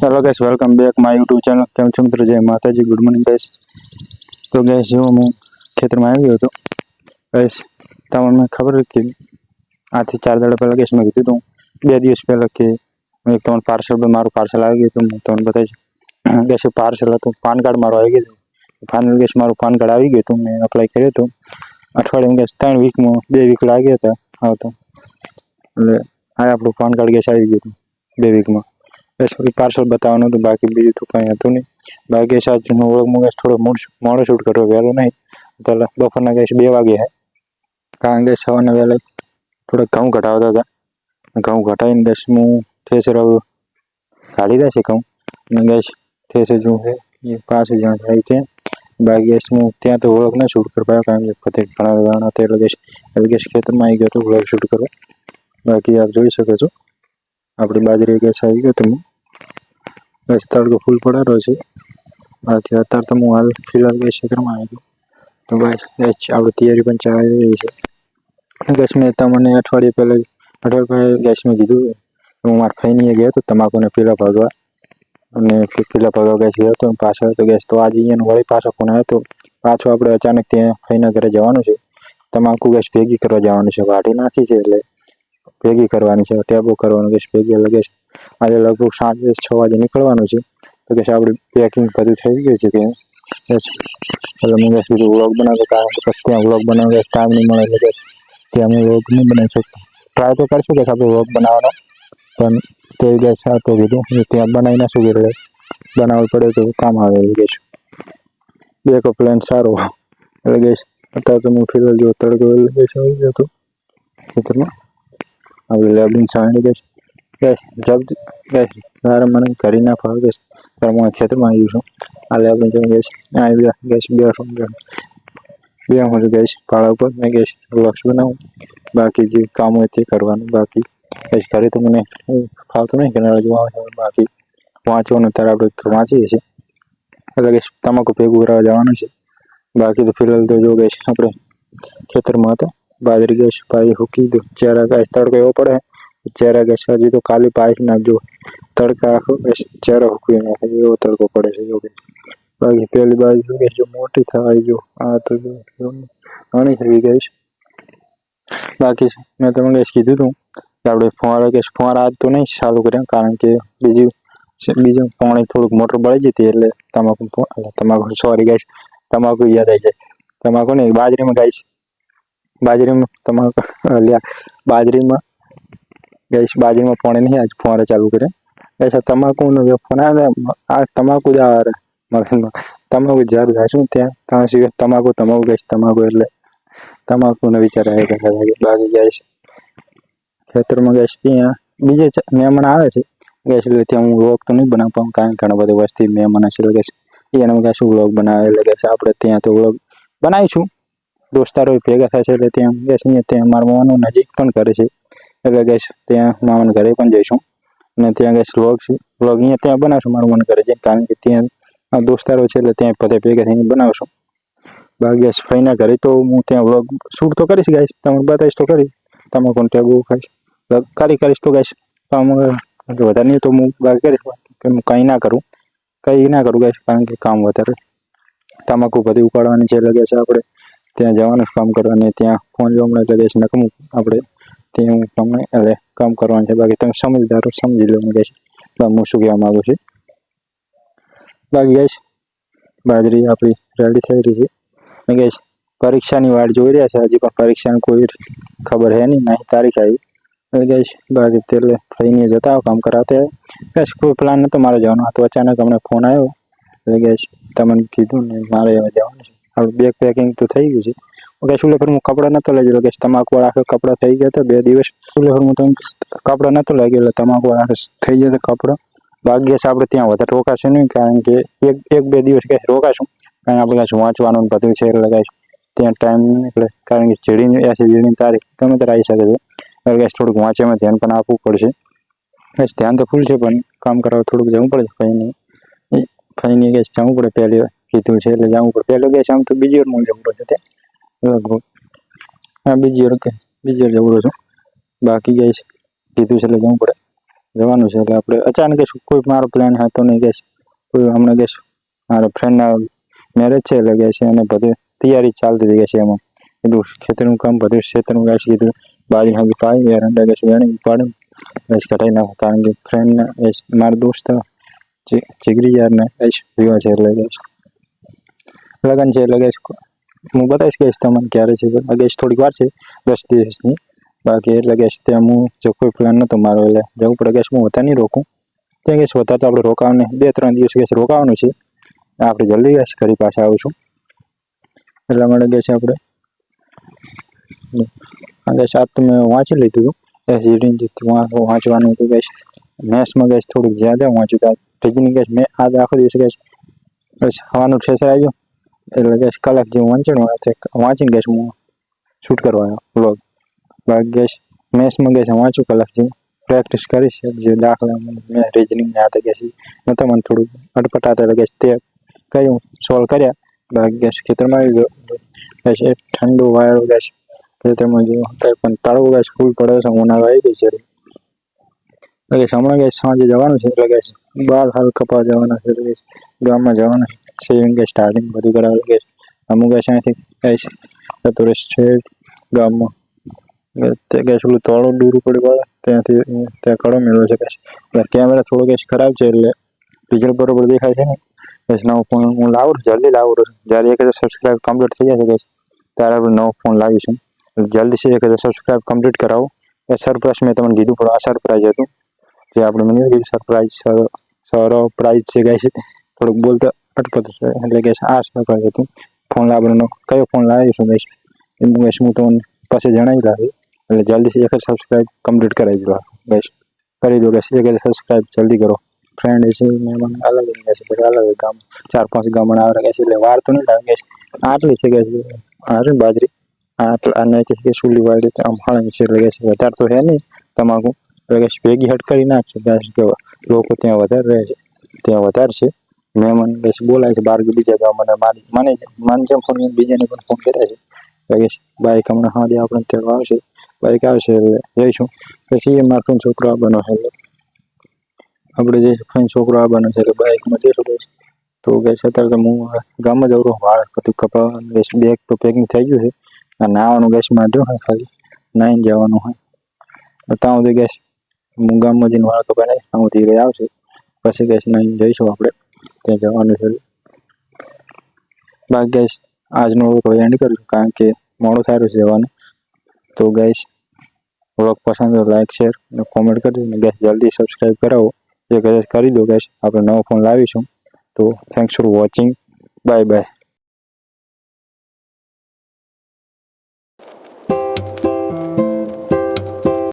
Hello guys, welcome back my YouTube channel. केम छो मित्रों? जय माताजी, गुड मॉर्निंग गाइस। तो गाइस जो हूँ खेतर में आव्यो तो गाइस तमने खबर है कि आज से 4 दाड़ा पहला गाइस मैं कीधुं तो 2 दिवस पहला कि एक तमने पार्सल मारू पार्सल आ गयो तो तमने बताई गाइस पार्सल तो पान कार्ड मारो आ गयो। फाइनल गाइस मारो पान कार्ड आ गयो तो मैं अप्लाई कर्यो तो अठवाडिये में गाइस 3 वीक में 2 वीक लाग्या था। हाँ तो એટલે આ આપણું પાન કાર્ડ ગેસ આવી ગયું 2 વીકમાં। बस पार्सल बतावा तो बाकी बीजू तो कहीं हतुं नहीं। बाकी साज व्लॉग में गैस थोड़ो मोड़ो शूट करो वेलो नहीं तो बपरना गैस 2 वागे है कारण के सवारना वेला थोड़ा घऊँ घटावता था। घऊँ घटाईने गैस हूँ ठेसर काढ़ी रहा घऊँ ने गैस ठेसर जो है ये 5 जण आई थे। बाकी गैस हूँ त्या तो व्लॉग ना शूट कर पाया कारण के घना जणा था એટલે ગેસ खेतर में आई गयो तो व्लॉग शूट करो। बाकी आप જોઈ શકો છો આપણી બાજરી ગેસ આવી ગયો તમે बस तड़को फूल पड़ा रहो छे। बाकी अत्यार तो हूँ हाल फिलहाल गैस क्षेत्र में आई गयो तो बस गैस आपणी तैयारी पण चाली रही है। गैस मैं तमने अठवाडिये पहले गैस में कीधुं हूँ मारा फईनीए गयो तो तमाकू ने पीला भागवा अने पीला भागवा गैस गयो तो पाछो तो गैस तो आज अहींयानो वળી पाछो फोन आव्यो तो पाछो आपणे अचानक त्यां फईना घरे जवानुं छे। तमाकू गैस भेगी करवा जवानुं छे। वाढी नाखी छे એટલે भेगी करवानी छे। टेबो करवानो गैस भेगी એટલે गैस आज लगभग 6 वागे निकलवानुं छे तो गैस आपणी पेकिंग बधुं थई गयुं छे कि बस એટલે मैं गैस कीधुं व्लॉग बनावतो कारण के त्यां व्लॉग बनाववा गैस टाइम नहीं मळे એટલે गैस त्यां मैं व्लॉग नहीं बनावी शकतो। ट्राय तो करशुं गैस आपणे व्लॉग बनाववानो पण ते गैस आ तो कीधुं त्यां बनावी ना शक्यो એટલે बनाववुं पड़े तो काम आवे गैस बेकअप प्लान सारो એટલે गैस अत्यारे तो हूँ फिलहाल जो तड़को गैस आई गयो तो खेतरमां आपणी लेबलिंग छाणी गैस गैस जब गैस तारे मने करी ना फावे गैस तारे मैं खेतर में आई छूं आ लेबलिंग जो गैस आई गैस बे गैस पाड़ा पर मैं गैस व्लॉग्स बनाऊं बाकी जो काम होय ते करवानुं। बाकी गैस घरे तो मने फावतुं नहीं कि बाकी वाँचवानुं त्यारे आपणे वाँचीए छीए એટલે ગેસ तमाकू भेगुं करवा जवानुं छे। बाकी तो फिलहाल तो जो गैस आपणे खेतर में हता बाजरी गैस पाई हुकी दो चेहरा गैस तड़को एवो पड़े चेहरा गैस हजी तो काली पाइस नाखजो तड़का आखो गैस चेहरा हुकवी नाखे एवो तड़को पड़े छे। जो बाकी पहली बाजरी गैस जो मोटी थवाई जो आ तो जो घणी थई गैस। बाकी मैं तमने गैस कीधुं तुं कि आपणे फुवारा गैस फुवारा आज तो नहीं चालू कर्या कारण के बीजू पाणी थोड़ुंक मोटर बळी जती એટલે तमाकू सॉरी गैस तमाकू याद आई जाए तमाकू नहीं बाजरी में गैस बाजरी में तमाकू बाजरी में गैस बाजरी में पानी नहीं आज फुवारा चालू करे ऐसा तमाकू नो फोन आ तमाकू जा मगन में तमाकू जब जाशुं त्यां तमाकू तमाकू गैस तमाकू એટલે तमाकू ने विचार आया बाकी गैस खेतर में गैस त्यां बीजे मेहमान आवे छे गैस એટલે ત્યાં હું વ્લોગ તો નહીં બનાવી પાઉં કારણ ઘણા બધા વસ્તી મહેમાન હશે એટલે ગેસ એને ગેસ વ્લોગ બનાવે એટલે ગેસ આપણે ત્યાં તો વ્લોગ બનાવીશું દોસ્તારો ભેગા થશે એટલે ત્યાં ગેસ અહીંયા ત્યાં મારા મામાનું નજીક પણ કરે છે એટલે ગેસ ત્યાં મામાના ઘરે પણ જઈશું અને ત્યાં ગેસ વ્લોગ અહીંયા ત્યાં બનાવશું મારા મામાના ઘરે જઈને કારણ કે ત્યાં દોસ્તારો છે એટલે ત્યાં બધા ભેગા થઈને બનાવશું। બાકી ગેસ ફઈના ઘરે તો હું ત્યાં વ્લોગ શૂટ તો કરીશ ગેસ તમને બતાવીશ તો કરી તમે કોણ ટેબુ કરીશ તો ગેસ વધારે નહીં તો હું બાકી કરીશ કે હું કંઈ ના કરું ગેસ કારણ કે કામ વધારે તમાકુ બધી ઉપાડવાની છે એટલે ગેસ આપણે ત્યાં જવાનું કામ કરવાનું ત્યાં ફોન જોવાનું એટલે ગેસ નકમું આપણે ત્યાં હું તમને એટલે કામ કરવાનું છે। બાકી તમે સમજદારો સમજી લો ગેસ હું શું કહેવા માગું છું। બાકી ગેસ બાજરી આપણી રેડી થઈ રહી છે ગેસ પરીક્ષાની વાટ જોઈ રહ્યા છે હજી પણ પરીક્ષાની કોઈ ખબર है नहीं तारीख आई गैस बाकी तेरे फईने जता काम कराते हैं गैस कोई प्लान नतो मारे जवानो तो अचानक हमने फोन आयो गैस तमने कीधुं ने मारे जवानुं छे आपणे बेग पेकिंग तो थई गयुं छे गैस सुले पर हूँ कपड़ा नतो लई गयो गैस तमाकू वाळा आखा कपड़ा थई गया था 2 दिवस सुले पर हूँ तो कपड़ा नतो लई गयो तमाकू वाळा आखा थई गया था कपड़ा। बाकी गैस आपणे त्यां वधारे रोकाशे नहीं कारण के 1-2 दिवस गैस रोकाशुं कारण आपणे गैस वांचवानुं बधुं छे એટલે गैस त्यां टाइम એટલે कारण के जेडीनी तारीख गमे त्यारे आई शके छे गैस थोड़ुंक वाँचे में ध्यान पण आपवुं पड़शे गैस ध्यान तो फूल है पण काम करवा थोड़ुंक जवुं पड़े फईनी गैस जवुं पड़े पहली कीधुं छे એટલે जवुं पड़े पहलो गैस आम तो बीजी વાર मैं जवुं छे लगभग हाँ बीजी વાર जवुं छुं बाकी गैस कीधुं छे એટલે जवुं पड़े જવાનું છે એટલે આપણે અચાનક જ કોઈ મારો પ્લાન હતો નહીં ગેસ કોઈ હમણાં ગેસ મારા ફ્રેન્ડના મેરેજ છે એટલે ગેસ અને બધી તૈયારી ચાલતી હતી ગેસ એમાં કીધું ખેતરનું કામ બધું ખેતરનું ગેસ કીધું બાજુ હાગી પાડી એરંડા ગેસ વેણી પાડું ગેસ કઢાઈ નાખું કારણ કે ફ્રેન્ડને ગેસ મારા દોસ્ત જીગરી યારને ગેસ વિવાહ છે એટલે ગેસ લગન છે એટલે ગેસ હું બતાવીશ ગેસ તમને ક્યારે છે ગેસ થોડીક વાર છે 10 દિવસની બાકી એટલે ગેસ ત્યાં હું જો કોઈ પ્લાન નહોતો મારો એટલે જવું પડે ગેસ હું વધારે નહીં રોકું ત્યાં ગેસ વધારે તો આપણે રોકાવાનું 2-3 દિવસ ગેસ રોકાવાનું છે આપણે જલ્દી ગેસ ઘરે પાછા આવીશું એટલા માટે ગેસ આપણે ગેસ આજ તો મેં વાંચી લીધું હતું રીડિંગ વાંચવાનું હતું ગેસ મેથ્સમાં ગેસ થોડુંક જ્યાદા વાંચ્યું હતું રીડિંગ ગેસ મેં આજ આખો દિવસ ગેસ બસ હવાનું ઠેસર આવ્યો એટલે ગેસ કલાક જેવું વાંચીને ગેસ હું શૂટ કરવાનો વ્લોગ બાકી ગેસ મેથ્સમાં ગેસ વાંચું કલાક જેવું પ્રેક્ટિસ કરીશ જે દાખલા મેં રીઝનિંગ યાદ ગેસ નહોતા મને થોડું અટપટાતા એટલે ગેસ તે કર્યું સોલ્વ કર્યા બાકી ગેસ ખેતરમાં આવી ગયો ગેસ એક ઠંડુ વાયરો ગેસ ખેતરમાં જો પણ તળવું ગેસ ફૂલ પડે છે ઉનાળો આવી ગઈ છે એટલે ગેસ હમણાં ગેસ સાંજે જવાનું છે એટલે ગેસ બાલ હાલ કપા જવાના છે એટલે ગેસ ગામમાં જવાના સેવિંગ ગેસ સ્ટાર્ટિંગ બધું કરાવે ગેસ અમુક ગેસ અહીંથી ગેસ જતો રહે સ્ટ્રેટ ગામમાં તે ગેસ પેલું તોડું દૂર પડે ત્યાંથી ત્યાં કડો મેળવે છે ગેસ કેમેરા થોડો ગેસ ખરાબ છે એટલે રિઝલ્ટ બરોબર દેખાય છે ને ગેસ નવો ફોન હું લાવું જલ્દી લાવું જ્યારે 1000 સબસ્ક્રાઈબ કમ્પ્લીટ થઈ જશે ગેસ ત્યારે આપણે નવો ફોન લાવીશું જલ્દી છે 1000 સબસ્ક્રાઈબ કમ્પ્લીટ કરાવો એ સરપ્રાઈઝ મેં તમને કીધું પણ આ સરપ્રાઈઝ હતું જે આપણે મને કીધું સરપ્રાઈઝ સરપ્રાઈઝ છે ગેસ થોડુંક બોલતા અટકતું છે એટલે ગેસ આ સરપ્રાઈઝ હતું ફોન લાવવાનો કયો ફોન લાવીશું ગેસ એનું ગેસ હું તમને પછી જણાવી લાવી એટલે જલ્દીથી 1000 સબસ્ક્રાઈબ કમ્પ્લીટ કરાવી દો ગેસ કરી દો ગેસ 1000 સબસ્ક્રાઈબ જલ્દી કરો ફ્રેન્ડ છે મહેમાન અલગ ગેસ બધા અલગ ગામ 4-5 ગામના આવે ગેસ એટલે વાર તો નહીં લાગે ગેસ આટલી છે ગેસ હારે બાજરી અને કે સુલી વાળી આમ હળંગ છે એટલે ગેસ વધારે તો હે નહીં તમાકુ એટલે ગેસ ભેગી હટ કરી નાખશે ગેસ કે લોકો ત્યાં વધારે રહે છે ત્યાં વધારે છે મહેમાન ગેસ બોલાય છે બાર બીજા ગામમાં મને જેમ ફોન બીજાને પણ ફોન કર્યા છે ગેસ બાઈક હમણાં હા આપણે ત્યાં આવશે બાઈક આવશે એટલે જઈશું પછી એ મારો છોકરો આવવાનો છે એટલે આપણે જે ફ્રેન્ડ છોકરો આવવાનો છે એટલે બાઈકમાં જઈશું ગેસ તો ગેસ અત્યારે તો હું ગામમાં જવું વાળ બધું કપા ગેસ બેગ તો પેકિંગ થઈ ગયું છે અને નાવાનું ગેસ માંડ્યું હોય ખાલી નાઈને જવાનું હોય ત્યાં સુધી ગેસ હું ગામમાં જઈને વાળ કપા નહીં ત્યાં સુધી આવશે પછી ગેસ નાઈને જઈશું આપણે ત્યાં જવાનું છે બાકી ગેસ આજનો વ્લોગ એન્ડ કરીશું કારણ કે મોડું સારું છે જવાનું તો ગેસ વ્લોગ પસંદ હોય લાઈક શેર અને કોમેન્ટ કરજો અને ગેસ જલ્દી સબસ્ક્રાઈબ કરાવો એ ગેસ કરી દો ગેસ આપણે નવો ફોન લાવીશું તો thanks for watching bye bye